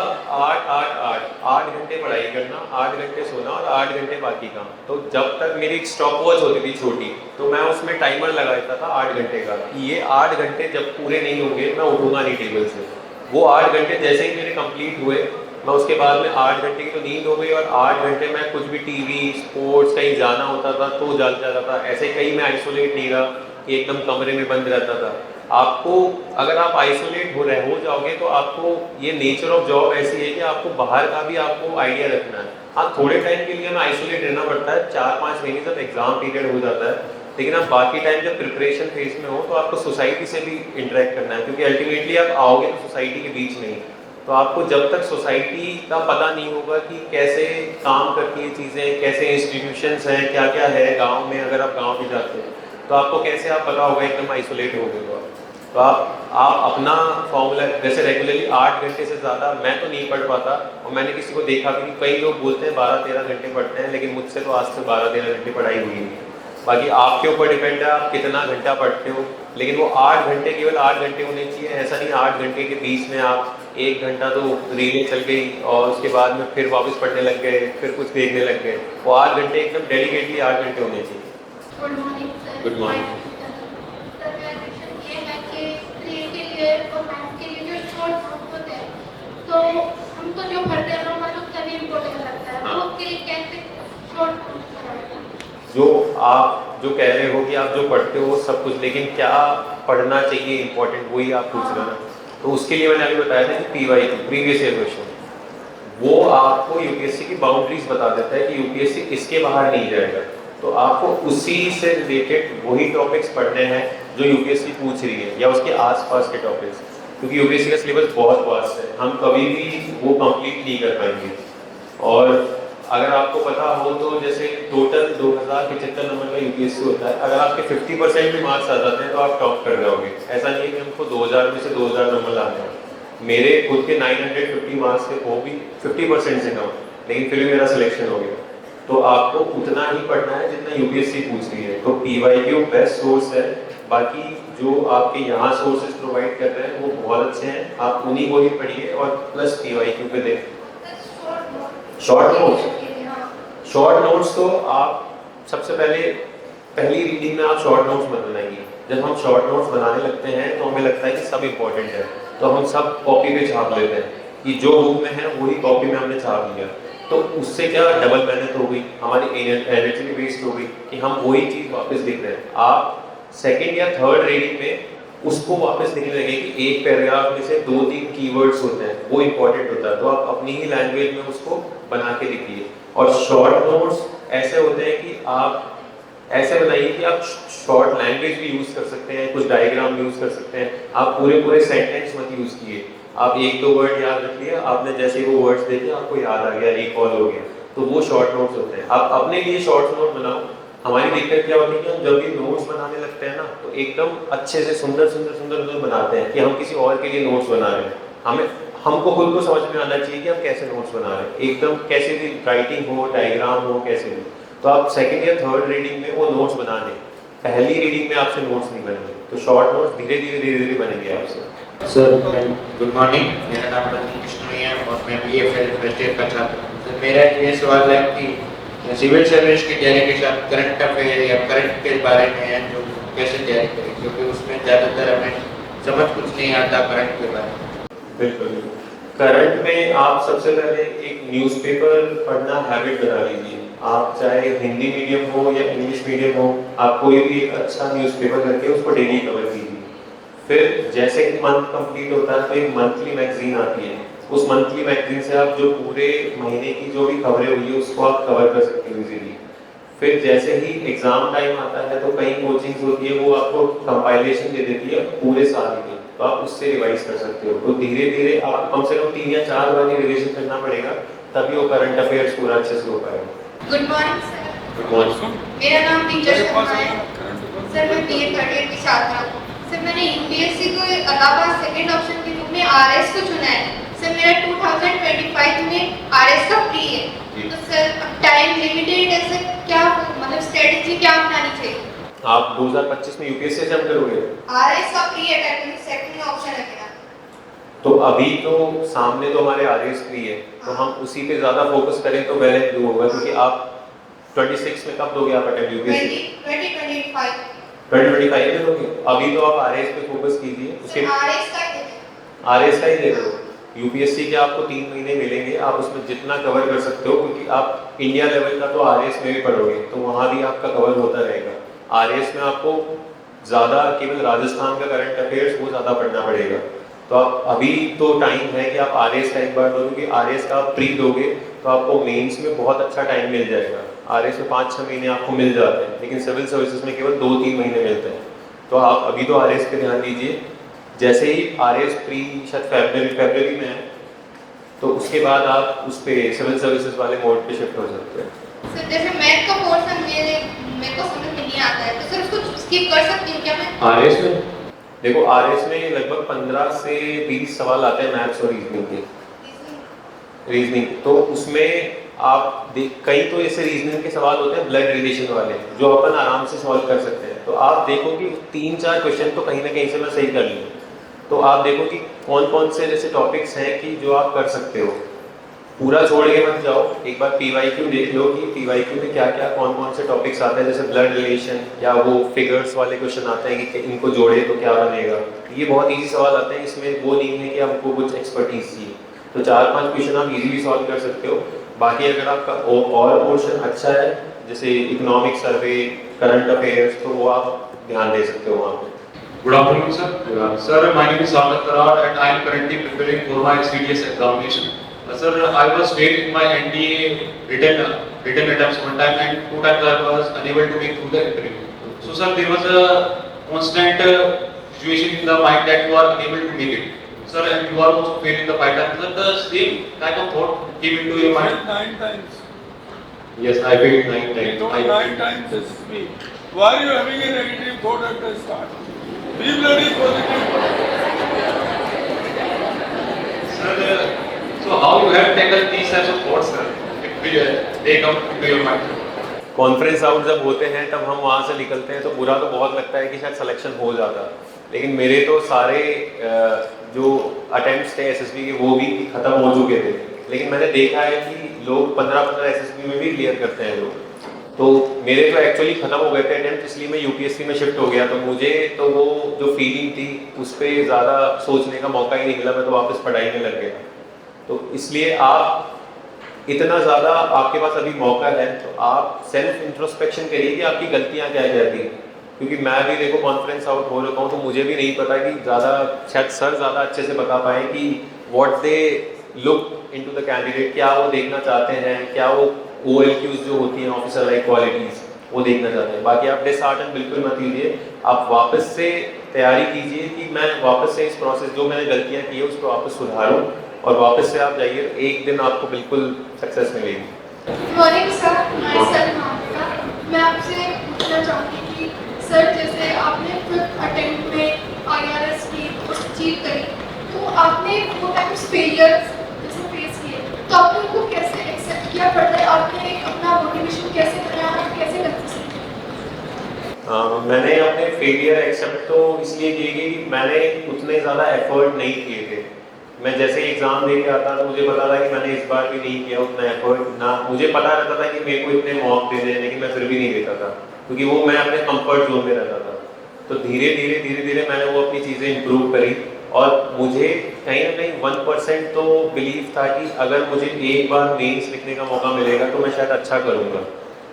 Speaker 1: 8 घंटे पढ़ाई करना, 8 घंटे सोना और 8 घंटे बाकी काम। तो जब तक मेरी एक स्टॉप वॉच होती थी छोटी, तो मैं उसमें टाइमर लगा देता था 8 घंटे का। ये 8 घंटे जब पूरे नहीं होंगे मैं उठूंगा नहीं टेबल से। वो 8 घंटे जैसे ही मेरे कंप्लीट हुए, मैं उसके बाद में 8 घंटे की तो नींद हो गई, और 8 घंटे में कुछ भी टीवी स्पोर्ट्स कहीं जाना होता था तो जाता था। ऐसे कहीं मैं आइसोलेट नहीं रहा कि एकदम कमरे में बंद रहता था। आपको अगर आप आइसोलेट हो जाओगे तो आपको ये नेचर ऑफ जॉब ऐसी है कि आपको बाहर का भी आपको आइडिया रखना है। हाँ, थोड़े टाइम के लिए हमें आइसोलेट रहना पड़ता है, 4-5 महीने तक एग्जाम पीरियड हो जाता है। लेकिन आप बाकी टाइम जब प्रिपरेशन फेज में हो तो आपको सोसाइटी से भी इंटरेक्ट करना है, क्योंकि अल्टीमेटली आप आओगे तो सोसाइटी के बीच में ही। तो आपको जब तक सोसाइटी का पता नहीं होगा कि कैसे काम करती है चीज़ें, कैसे इंस्टीट्यूशंस हैं, क्या है गांव में, अगर आप गांव भी जाते हैं तो आपको कैसे आप पता होगा एकदम आइसोलेट हो गए तो आप। तो आप अपना फॉर्मूला जैसे रेगुलरली 8 घंटे से ज़्यादा मैं तो नहीं पढ़ पाता, और मैंने किसी को देखा भी नहीं। कई लोग बोलते हैं 12-13 घंटे पढ़ते हैं, लेकिन मुझसे तो आज तक 12-13 घंटे पढ़ाई हुई नहीं है। बाकी आपके ऊपर डिपेंड है आप कितना घंटा पढ़ते हो, लेकिन वो 8 घंटे केवल 8 घंटे होने चाहिए। ऐसा नहीं 8 घंटे के बीच में आप 1 घंटा तो रीलें चल गई और उसके बाद में फिर वापस पढ़ने लग गए, फिर कुछ देखने लग गए। वो 8 घंटे एकदम डेडिकेटली 8 घंटे होने चाहिए।
Speaker 3: Good morning sir.
Speaker 1: Good morning.
Speaker 3: Sir मेरा क्वेश्चन ये है कि हिस्ट्री के लिए और मैथ के लिए जो शॉर्ट नोट्स होते हैं, तो हम तो जो पढ़ते हैं नॉर्मल लोग सभी इम्पोर्टेंट लगता है, तो उसके लिए कैसे शॉर्ट नोट्स बनाएं?
Speaker 1: जो आप जो कह रहे हो कि आप जो पढ़ते हो वो सब कुछ, लेकिन क्या पढ़ना चाहिए इंपॉर्टेंट, वही आप पूछ रहे हो ना। तो उसके लिए मैंने अभी बताया था कि PYQ प्रीवियस ईयर क्वेश्चन, वो आपको यूपीएससी की बाउंड्रीज बता देता है कि यूपीएससी इसके बाहर नहीं जाएगा। तो आपको उसी से रिलेटेड वही टॉपिक्स पढ़ने हैं जो यूपीएससी पूछ रही है, या उसके आसपास के टॉपिक्स, क्योंकि यूपीएससी का सिलेबस बहुत वास्ट है, हम कभी भी वो कंप्लीट नहीं कर पाएंगे। और अगर आपको पता हो तो जैसे टोटल 2075 नंबर का यूपीएससी होता है, अगर आपके 50% भी मार्क्स आ जाते हैं तो आप टॉप कर जाओगे। ऐसा नहीं है कि हमको 2000 में से 2000 नंबर लाने हैं। मेरे खुद के 950 मार्क्स थे, वो भी 50% से कम, लेकिन फिर भी मेरा सिलेक्शन हो गया। तो आपको उतना ही पढ़ना है जितना यूपीएससी पूछ रही है। तो PYQ बेस्ट सोर्स है। बाकी जो आपके यहाँ सोर्सेज प्रोवाइड कर रहे हैं वो बहुत अच्छे हैं, आप उन्हीं को ही पढ़िए और प्लस PYQ पे दें। शॉर्ट नोट्स, शॉर्ट नोट्स तो आप सबसे पहली रीडिंग में आप शॉर्ट नोट्स बनाएंगे। जब हम शॉर्ट नोट्स बनाने लगते हैं तो हमें लगता है कि सब इम्पोर्टेंट है, तो हम सब कॉपी पे छाप लेते हैं कि जो बुक में है वही कॉपी में हमने छाप लिया। तो उससे क्या डबल मेहनत हो गई, हमारी एनर्जी भी वेस्ट हो गई कि हम वही चीज़ वापस लिख रहे हैं। आप सेकेंड या थर्ड रीडिंग में उसको वापस लिखने लगे कि एक पैराग्राफ में से 2-3 कीवर्ड्स होते हैं, वो इंपॉर्टेंट होता है, तो आप अपनी ही लैंग्वेज में उसको बना के लिखिए। और शॉर्ट नोट्स ऐसे होते हैं कि आप ऐसे बनाइए कि आप शॉर्ट लैंग्वेज भी यूज़ कर सकते हैं, कुछ डायग्राम भी यूज़ कर सकते हैं। आप पूरे सेंटेंस मत यूज़ किए, आप 1-2 वर्ड याद रख लिया, आपने जैसे वो वर्ड्स देखे आपको याद आ गया, रिकॉल हो गया, तो वो शॉर्ट नोट्स होते हैं। आप अपने लिए शॉर्ट नोट बनाओ। हमारी दिक्कत क्या होती है कि हम जब भी नोट्स बनाने लगते हैं ना, तो एकदम अच्छे से सुंदर बनाते हैं कि हम किसी और के लिए नोट्स बना रहे हैं। हमको खुद को समझ में आना चाहिए कि हम कैसे नोट्स बना रहे हैं, एकदम कैसे भी राइटिंग हो, डायग्राम हो, कैसे भी। तो आप सेकंड या थर्ड रीडिंग में वो नोट्स बना लें, पहली रीडिंग में आपसे नोट्स नहीं बनेंगे। तो शॉर्ट नोट्स धीरे धीरे बनेंगे आपसे।
Speaker 4: सर गुड मॉर्निंग, मेरा नाम रतन कृष्ण है और मैं BFL फर्स्ट ईयर का छात्र हूँ। सर मेरा ये सवाल है कि सिविल सर्विस की तैयारी के साथ करंट अफेयर या करंट के बारे में जो कैसे तैयारी करें, क्योंकि उसमें ज़्यादातर हमें समझ कुछ नहीं आता करंट के बारे में।
Speaker 1: बिल्कुल, करंट में आप सबसे पहले एक न्यूज़पेपर पढ़ना हैबिट बना लीजिए। आप चाहे हिंदी मीडियम हो या इंग्लिश मीडियम हो, आप कोई भी अच्छा न्यूज़पेपर करके उसको डेली कवर कीजिए। फिर जैसे कि मंथ कंप्लीट होता है तो एक मंथली मैगजीन आती है, उस मंथली मैगजीन से आप जो पूरे महीने की जो भी खबरें हुई है उसको आप कवर कर सकते हो इजीली। फिर जैसे ही एग्जाम टाइम आता है तो कई कोचिंग्स होती है वो आपको कंपाइलेशन दे देती है पूरे साल की, तो आप उससे रिवाइज कर सकते हो। तो धीरे धीरे आप कम से कम 3 या 4 बार रिविजन करना पड़ेगा, तभी वो करंट अफेयर्स पूरा अच्छे से हो पाएगा।
Speaker 5: Good morning sir.
Speaker 1: Good morning.
Speaker 5: मेरा नाम टीचर शर्मा है सर, मैं BA थर्ड ईयर की छात्रा हूँ सर। मैंने UPSC को अलावा सेकंड ऑप्शन के रूप में RS को चुना है सर। मेरा 2025 में RS का प्री है, तो सर टाइम लिमिटेड है सर, क्या मतलब स्ट्रेटजी क्या अपनानी चाहिए?
Speaker 1: आप 2025 में UPSC एग्जाम करोगे?
Speaker 5: RS का प्री है, सेकंड ऑप्शन है मेरा।
Speaker 1: तो अभी तो सामने तो हमारे RS प्री है, तो हम उसी पे ज़्यादा फोकस करें तो बेहतर जो होगा, क्योंकि आप 26 में कब दोगे आप अटेम्प्ट UPSC?
Speaker 5: 2025
Speaker 1: में दोगे। अभी तो आप RS पे फोकस कीजिए, उसके RS का ही दे दो। UPSC के आपको 3 महीने मिलेंगे, आप उसमें जितना कवर कर सकते हो, क्योंकि आप इंडिया लेवल का तो RS में भी पढ़ोगे तो वहाँ भी आपका कवर होता रहेगा। RS में आपको ज़्यादा केवल राजस्थान का करंट अफेयर्स वो ज़्यादा पढ़ना पड़ेगा। तो आप अभी तो टाइम है कि आप RS का एक बार दो, क्योंकि RS का आप प्री दोगे तो आपको मेंस में बहुत अच्छा टाइम मिल जाएगा। RS में 5-6 महीने आपको मिल जाते हैं, लेकिन सिविल सर्विसेज में केवल 2-3 महीने मिलते हैं। तो आप अभी तो RS पे ध्यान दीजिए। जैसे ही RS प्री शायद फरवरी में है, तो उसके बाद आप उस पे सिविल सर्विसेज वाले मोड पे शिफ्ट हो सकते हैं।
Speaker 5: सर जैसे मैथ का पोर्शन मेरे को समझ में नहीं आता है, तो सर उसको स्किप कर सकती हूँ क्या मैं?
Speaker 1: RS में देखो आरएस में लगभग 15 से 20 सवाल आते हैं मैथ्स और रीजनिंग के। रीजनिंग तो उसमें आप कई तो ऐसे रीजनिंग के सवाल होते हैं ब्लड रिलेशन वाले जो अपन आराम से सॉल्व कर सकते हैं। तो आप देखो कि 3-4 क्वेश्चन तो कहीं ना कहीं से मैं सही कर लूँ। तो आप देखो कि कौन कौन से जैसे टॉपिक्स हैं कि जो आप कर सकते हो, पूरा छोड़ के मत जाओ। एक बार पीवाईक्यू देख लो कि पीवाईक्यू में क्या क्या कौन कौन से टॉपिक्स आते हैं, जैसे ब्लड रिलेशन या वो फिगर्स वाले क्वेश्चन आते हैं कि इनको जोड़े तो क्या बनेगा। ये बहुत इजी सवाल आते हैं, इसमें वो नहीं है कि हमको कुछ एक्सपर्टीज चाहिए। तो 4-5 क्वेश्चन आप इजीली सॉल्व कर सकते हो। बाकी अगर आपका और पोर्शन अच्छा है जैसे इकोनॉमिक सर्वे, करंट अफेयर्स, तो वो आप ध्यान दे सकते हो वहाँ पे।
Speaker 6: Good afternoon, sir. Sir, my name is Sagar Tarar and I am currently preparing for my CDS examination. Sir, I was failed in my NDA written attempts one time and 2 times I was unable to make through the interview. So, sir, there was a constant situation in the mind that you are unable to make it. Sir, and you are also failed in the 5 times. Sir, the same type of thought came into your mind?
Speaker 7: 9 times.
Speaker 6: Yes, I failed 9 times.
Speaker 7: No, 9 times is me. Why are you having a negative thought at the start? Be bloody positive.
Speaker 6: Sir, so how you have tackled these types of thoughts, sir? If they come into your mind?
Speaker 1: Conference out जब होते हैं तब हम वहाँ से निकलते हैं तो बुरा तो बहुत लगता है कि शायद सिलेक्शन हो जाता, लेकिन मेरे तो सारे जो अटेम्प्ट्स थे एसएसबी के वो भी ख़त्म हो चुके थे। लेकिन मैंने देखा है कि लोग 15 एसएसबी में भी क्लियर करते हैं लोग। तो मेरे तो एक्चुअली ख़त्म हो गए थे अटेम्प्ट, इसलिए मैं यूपीएससी में शिफ्ट हो गया। तो मुझे तो वो जो फीलिंग थी उस पर ज़्यादा सोचने का मौका ही नहीं मिला, मैं तो वापस पढ़ाई में लग गया। तो इसलिए आप इतना ज़्यादा आपके पास अभी मौका है तो आप सेल्फ इंट्रोस्पेक्शन करिए कि आपकी गलतियाँ क्या क्या थी। क्योंकि मैं भी देखो कॉन्फ्रेंस आउट हो रखा हूँ तो मुझे भी नहीं पता कि ज़्यादा शायद सर ज़्यादा अच्छे से बता पाएँ कि what they look into the candidate, क्या वो देखना चाहते हैं, क्या वो OLQs जो होती हैं ऑफिसर लाइक क्वालिटीज़ वो देखना चाहते हैं। बाकी आप डिसहार्टन बिल्कुल मत लीजिए, आप वापस से तैयारी कीजिए कि मैं वापस से इस प्रोसेस जो मैंने गलतियाँ की है उसको वापस सुधारूँ और वापस से आप जाइए, एक दिन आपको बिल्कुल सक्सेस मिलेगी।
Speaker 5: मॉर्निंग सर, मैं सलमा। मैं आपसे पूछना चाहूँगी कि सर जैसे आपने 5th अटेम्प्ट में IRS की अचीव करी तो आपने 4 टाइम्स फेलियर जैसे फेस किए, तो आपने उनको कैसे एक्सेप्ट किया, फर्दर आपने अपना मोटिवेशन कैसे बनाया और कैसे कंसिस्टेंट किया?
Speaker 1: मैंने अपने फेलियर एक्सेप्ट तो इसलिए किए कि मैंने उतने ज़्यादा एफर्ट नहीं किए थे। मैं जैसे ही एग्ज़ाम दे के आता तो मुझे पता था कि मैंने इस बार भी नहीं किया उतना एफर्ट ना। मुझे पता रहता था कि मेरे को इतने मॉक दे दें, लेकिन मैं फिर भी नहीं देता था क्योंकि वो मैं अपने कंफर्ट जोन में रहता था। तो धीरे धीरे मैंने वो अपनी चीज़ें इम्प्रूव करी और मुझे कहीं ना कहीं 1% तो बिलीव था कि अगर मुझे एक बार मेंस लिखने का मौका मिलेगा तो मैं शायद अच्छा करूँगा।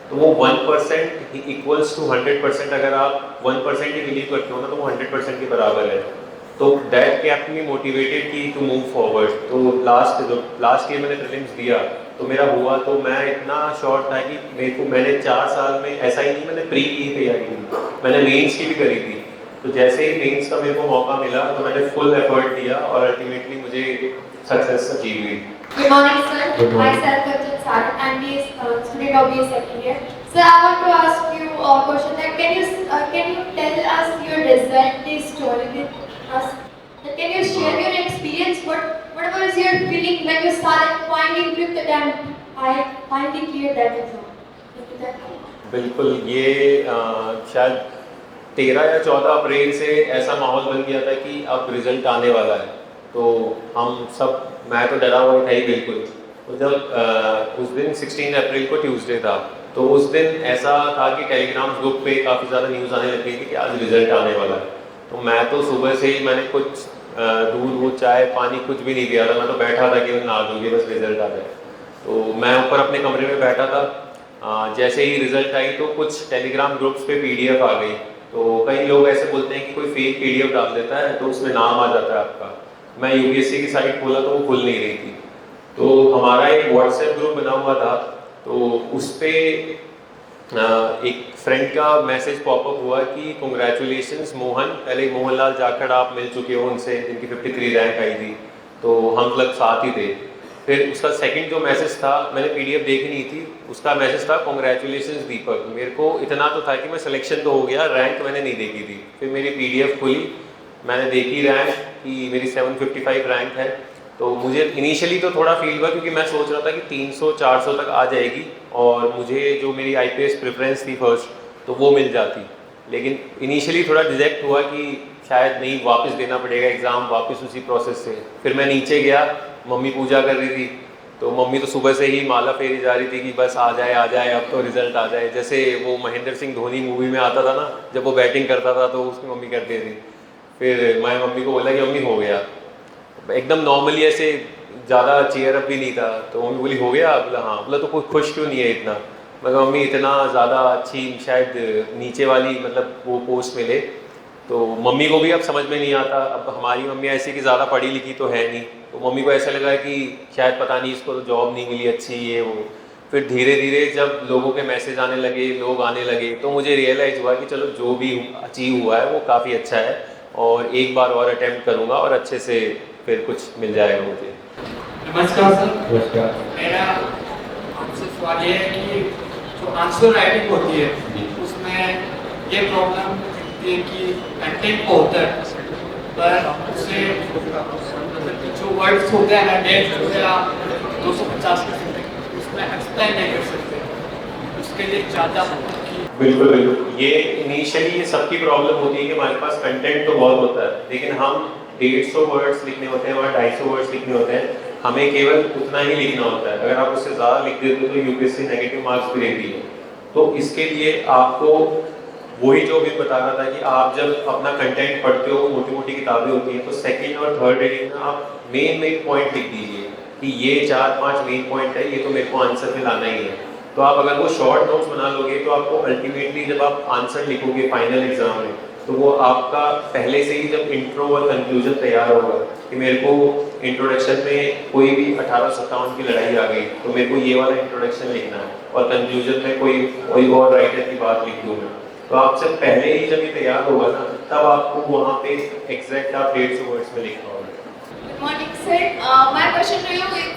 Speaker 1: तो वो 1% इक्वल्स टू 100%, अगर आप 1% ही बिलीव करते हो ना तो वो 100% के बराबर है। तो दैट केप्ट मी मोटिवेटेड की टू मूव फॉरवर्ड। तो लास्ट ईयर मैंने प्रीलिम्स दिया तो मेरा हुआ, तो मैं इतना श्योर था कि मैंने 4 साल में ऐसा ही नहीं, मैंने प्री की तैयारी की, मैंने मेंस की भी करी थी। तो जैसे ही मेंस का मेरे को मौका मिला तो मैंने फुल एफर्ट दिया और अल्टीमेटली मुझे सक्सेस अचीव हुई।
Speaker 5: Good morning, sir.
Speaker 4: Good morning.
Speaker 5: Myself, Kanchan Sareen. I'm the student of BA second year. Sir, I want to ask you a question. That can you tell us your result, the story with us? That can you share your experience? What was your feeling when you started finally flipped the attempt? I finally cleared that exam.
Speaker 1: बिल्कुल, ये शायद 13 या 14 अप्रैल से ऐसा माहौल बन गया था कि अब रिजल्ट आने वाला है। तो हम सब, मैं तो डरा हुआ था ही बिल्कुल। तो जब उस दिन 16 अप्रैल को ट्यूसडे था तो उस दिन ऐसा था कि टेलीग्राम ग्रुप पे काफ़ी ज़्यादा न्यूज़ आने लग गई थी कि आज रिजल्ट आने वाला है। तो मैं तो सुबह से ही मैंने कुछ दूध चाय पानी कुछ भी नहीं पिया था, मैं तो बैठा था कि मैं नहा दूँगी बस रिजल्ट आ जाए। तो मैं ऊपर अपने कमरे में बैठा था, जैसे ही रिजल्ट आई तो कुछ टेलीग्राम ग्रुप्स पे PDF आ गई। तो कई लोग ऐसे बोलते हैं कि कोई फेक PDF डाल देता है तो उसमें नाम आ जाता है आपका। मैं UPSC की साइट खोला तो वो खुल नहीं रही थी। तो हमारा एक WhatsApp ग्रुप बना हुआ था, तो उस पर एक फ्रेंड का मैसेज पॉपअप हुआ कि कॉन्ग्रेचुलेशंस मोहन, पहले मोहनलाल जाखड़ आप मिल चुके हो उनसे, जिनकी 53 रैंक आई थी। तो हम मतलब साथ ही थे। फिर उसका सेकंड जो मैसेज था, मैंने PDF देखी नहीं थी, उसका मैसेज था कॉन्ग्रेचुलेशंस दीपक। मेरे को इतना तो था कि मैं सिलेक्शन तो हो गया, रैंक मैंने नहीं देखी थी। फिर मेरी PDF खुली, मैंने देखी रैंक कि मेरी 755 रैंक है, तो मुझे इनिशियली तो थोड़ा फील हुआ क्योंकि मैं सोच रहा था कि 300-400 तक आ जाएगी और मुझे जो मेरी आईपीएस प्रेफरेंस थी फर्स्ट तो वो मिल जाती। लेकिन इनिशियली थोड़ा डिजेक्ट हुआ कि शायद नहीं, वापस देना पड़ेगा एग्ज़ाम, वापस उसी प्रोसेस से। फिर मैं नीचे गया, मम्मी पूजा कर रही थी, तो मम्मी तो सुबह से ही माला फेरी जा रही थी कि बस आ जाए अब तो रिजल्ट आ जाए। जैसे वो महेंद्र सिंह धोनी मूवी में आता था ना, जब वो बैटिंग करता था तो उसकी मम्मी करती थी। फिर मैं मम्मी को बोला कि मम्मी हो गया, एकदम नॉर्मली ऐसे ज़्यादा चेयर अप भी नहीं था, तो मम्मी बोली हो गया? बोला हाँ। बोला तो कोई खुश क्यों नहीं है इतना? मगर मम्मी इतना ज़्यादा अच्छी शायद नीचे वाली मतलब वो पोस्ट मिले, तो मम्मी को भी अब समझ में नहीं आता। अब हमारी मम्मी ऐसी कि ज़्यादा पढ़ी लिखी तो है नहीं, तो मम्मी को ऐसा लगा कि शायद पता नहीं इसको तो जॉब नहीं मिली अच्छी ये वो। फिर धीरे धीरे जब लोगों के मैसेज आने लगे, लोग आने लगे, तो मुझे रियलाइज़ हुआ कि चलो जो भी अचीव हुआ है वो काफ़ी अच्छा है और एक बार और अटेम्प्ट करूँगा और अच्छे से फिर कुछ मिल जाएगा मुझे।
Speaker 8: नमस्कार सर। नमस्कार। मेरा आपसे सवाल ये है कि जो आंसर राइटिंग होती है उसमें ये प्रॉब्लम होती है कि कंटेंट को होता है पर उससे जो वर्ड्स होते हैं ना 150 या 250 उसमें एक्सप्लेन नहीं कर सकते, उसके लिए ज़्यादा
Speaker 1: बिल्कुल बिल्कुल, ये इनिशियली ये सबकी प्रॉब्लम होती है कि हमारे पास कंटेंट तो बहुत होता है लेकिन हम 150 वर्ड्स लिखने होते हैं और 250 वर्ड्स लिखने होते हैं, हमें केवल उतना ही लिखना होता है। अगर आप उससे ज़्यादा लिख देते हो तो यूपीएससी नेगेटिव मार्क्स भी देती है। तो इसके लिए आपको वही जो भी बता रहा था कि आप जब अपना कंटेंट पढ़ते हो, मोटी मोटी किताबें होती हैं, तो सेकंड और थर्ड रीडिंग में आप मेन पॉइंट लिख दीजिए कि ये 4-5 मेन पॉइंट है, ये तो मेरे को आंसर में लाना ही है। तो आप अगर वो शॉर्ट नोट्स बना लोगे तो आपको अल्टीमेटली जब आप आंसर लिखोगे फाइनल एग्जाम में तो वो आपका पहले से ही जब इंट्रो और कंक्लूजन तैयार होगा कि मेरे को इंट्रोडक्शन में कोई भी 1857 की लड़ाई आ गई तो मेरे को ये वाला इंट्रोडक्शन लिखना है और कंक्लूजन में कोई और राइटर की बात लिख दूँ मैं, तो आपसे पहले ही जब ये तैयार होगा ना तब आपको वहाँ पे एग्जैक्ट आप 150 वर्ड्स में लिख पाओगे।
Speaker 5: Good morning, sir. My question to you is,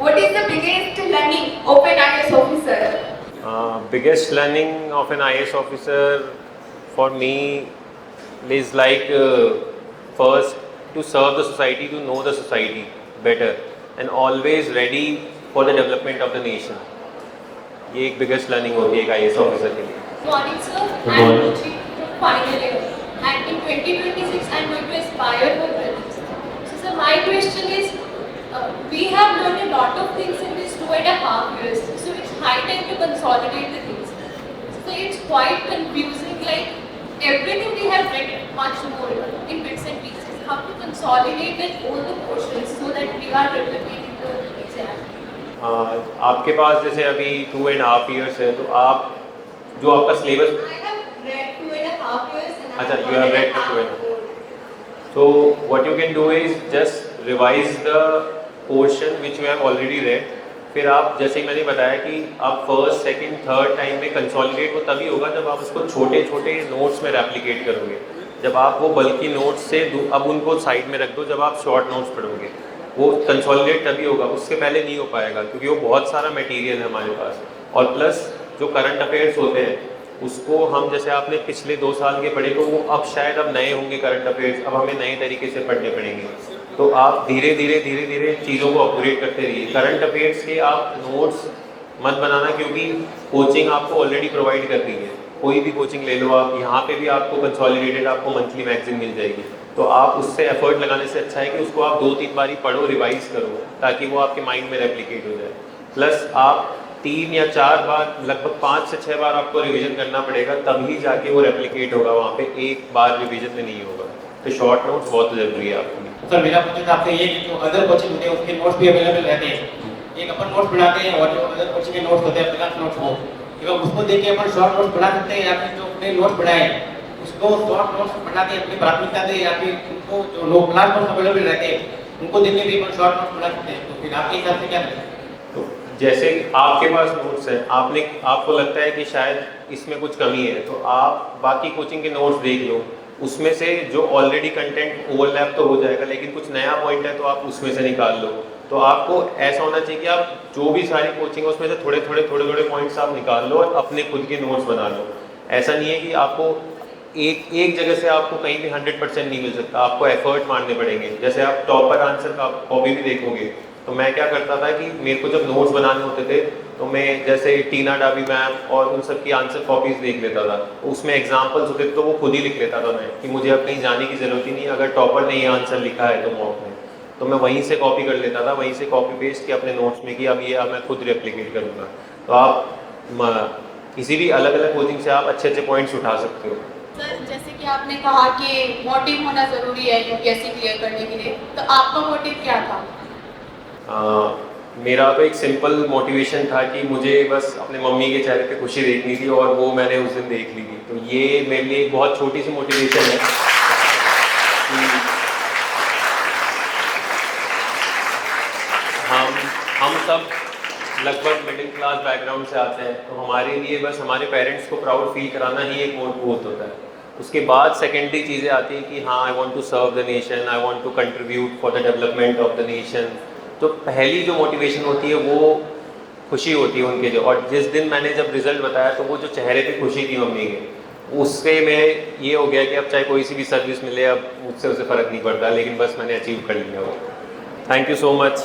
Speaker 5: what is the biggest learning of an IAS officer?
Speaker 1: Biggest learning of an IAS officer for me is like first to serve the society, to know the society better and always ready for the development of the nation. ये एक biggest learning होती है एक IAS officer के लिए।
Speaker 3: Good morning, sir. I am Ruchi from final year, and in 2026 I am going to aspire for prelims. So, sir, my question is, we have learned a lot of things in this 2.5 years, so it's high time to consolidate the things. So it's quite confusing, like everything we have read much more in bits and pieces. How to consolidate it, all the portions so that we are replicating the exam.
Speaker 1: आपके पास जैसे अभी 2.5 years है तो आप जो आपका syllabus
Speaker 5: I have read 2.5 years and I
Speaker 1: अच्छा,
Speaker 5: have
Speaker 1: you have read
Speaker 5: half
Speaker 1: 2.5.
Speaker 5: board.
Speaker 1: So what you can do is just revise the portion which you have already read. फिर आप जैसे ही मैंने बताया कि आप फर्स्ट सेकंड थर्ड टाइम में consolidate वो तभी होगा जब आप उसको छोटे छोटे नोट्स में रेप्लिकेट करोगे। जब आप वो बल्कि नोट्स से अब उनको साइड में रख दो, जब आप शॉर्ट नोट्स पढ़ोगे वो कंसोलिडेट तभी होगा, उसके पहले नहीं हो पाएगा क्योंकि वो बहुत सारा मटेरियल है हमारे पास। और प्लस जो करंट अफेयर्स होते हैं उसको हम जैसे आपने पिछले 2 साल के पढ़े तो वो अब शायद अब नए होंगे करंट अफेयर्स, अब हमें नए तरीके से पढ़ने पड़ेंगे। तो आप धीरे धीरे चीज़ों को अपग्रेड करते रहिए। करंट अफेयर्स के आप नोट्स मत बनाना क्योंकि कोचिंग आपको ऑलरेडी प्रोवाइड कर दी है, कोई भी कोचिंग ले लो आप, यहाँ पे भी आपको कंसोलिडेटेड आपको मंथली मैगजीन मिल जाएगी। तो आप उससे एफर्ट लगाने से अच्छा है कि उसको आप 2-3 बारी पढ़ो, रिवाइज करो ताकि वो आपके माइंड में रेप्लिकेट हो जाए। प्लस आप 3 या 4 बार, लगभग 5 से 6 बार आपको रिवीजन करना पड़ेगा तभी जाके वो रेप्लिकेट होगा, वहाँ पे एक बार रिवीजन में नहीं होगा। तो शॉर्ट नोट्स बहुत ज़रूरी है आपके लिए।
Speaker 8: सर मेरा क्वेश्चन आपसे ये कि जो अदर कोचिंग होते हैं उसके नोट्स भी अवेलेबल रहते हैं, एक अपन नोट्स बनाते हैं और जो अदर कोचिंग के नोट्स होते हैं प्लस नोट्स हो, एवं उसको देख के अपन शॉर्ट नोट्स बना सकते हैं या फिर जो अपने नोट्स बनाए उसको शॉर्ट नोट्स बना के अपनी प्राथमिकता दे या फिर उनको जो नो क्लास नोट्स अवेलेबल रहते हैं उनको देख के भी अपन शॉर्ट नोट्स बना सकते हैं। तो फिर आपके हिसाब से क्या करें?
Speaker 1: तो जैसे आपके पास नोट्स हैं, आपको लगता है कि शायद इसमें कुछ कमी है तो आप बाकी कोचिंग के नोट्स देख लो, उसमें से जो ऑलरेडी कंटेंट ओवरलैप तो हो जाएगा लेकिन कुछ नया पॉइंट है तो आप उसमें से निकाल लो। तो आपको ऐसा होना चाहिए कि आप जो भी सारी कोचिंग है उसमें से थोड़े थोड़े पॉइंट्स आप निकाल लो और अपने खुद के नोट्स बना लो। ऐसा नहीं है कि आपको एक जगह से आपको कहीं भी 100% नहीं मिल सकता, आपको एफर्ट मारने पड़ेंगे। जैसे आप टॉपर आंसर का कॉपी भी देखोगे तो मैं क्या करता था कि मेरे को जब नोट्स बनाने होते थे तो मैं जैसे टीना डाबी मैम और उन सब की आंसर कॉपीज देख लेता था, उसमें एग्जाम्पल्स होते थे तो वो खुद ही लिख लेता था मैं कि मुझे अब कहीं जाने की ज़रूरत ही नहीं, अगर टॉपर ने ये आंसर लिखा है तो मॉक में, तो मैं वहीं से कॉपी कर लेता था, वहीं से कॉपी पेस्ट किया अपने नोट्स में कि अब ये मैं खुद रेप्लिकेट करूँगा। तो आप किसी भी अलग अलग कोचिंग से आप अच्छे अच्छे पॉइंट्स उठा सकते हो।
Speaker 2: सर जैसे कि आपने कहा कि मोटिव होना ज़रूरी है यूपीएससी क्लियर करने के लिए, तो आपका मोटिव क्या था?
Speaker 1: मेरा तो एक सिंपल मोटिवेशन था कि मुझे बस अपने मम्मी के चेहरे पे खुशी देखनी थी और वो मैंने उस दिन देख ली थी। तो ये मेरे लिए एक बहुत छोटी सी मोटिवेशन है कि हम सब लगभग मिडिल क्लास बैकग्राउंड से आते हैं, तो हमारे लिए बस हमारे पेरेंट्स को प्राउड फील कराना ही एक बहुत होता है। उसके बाद सेकेंडरी चीज़ें आती हैं कि हाँ I want to serve the nation, I want to contribute for the development of the nation. तो पहली जो मोटिवेशन होती है वो खुशी होती है उनके जो, और जिस दिन मैंने जब रिज़ल्ट बताया तो वो जो चेहरे पे खुशी थी मम्मी के, उससे मैं ये हो गया कि अब चाहे कोई सी भी सर्विस मिले अब मुझसे उसे फ़र्क नहीं पड़ता, लेकिन बस मैंने अचीव कर लिया वो। Thank you so much.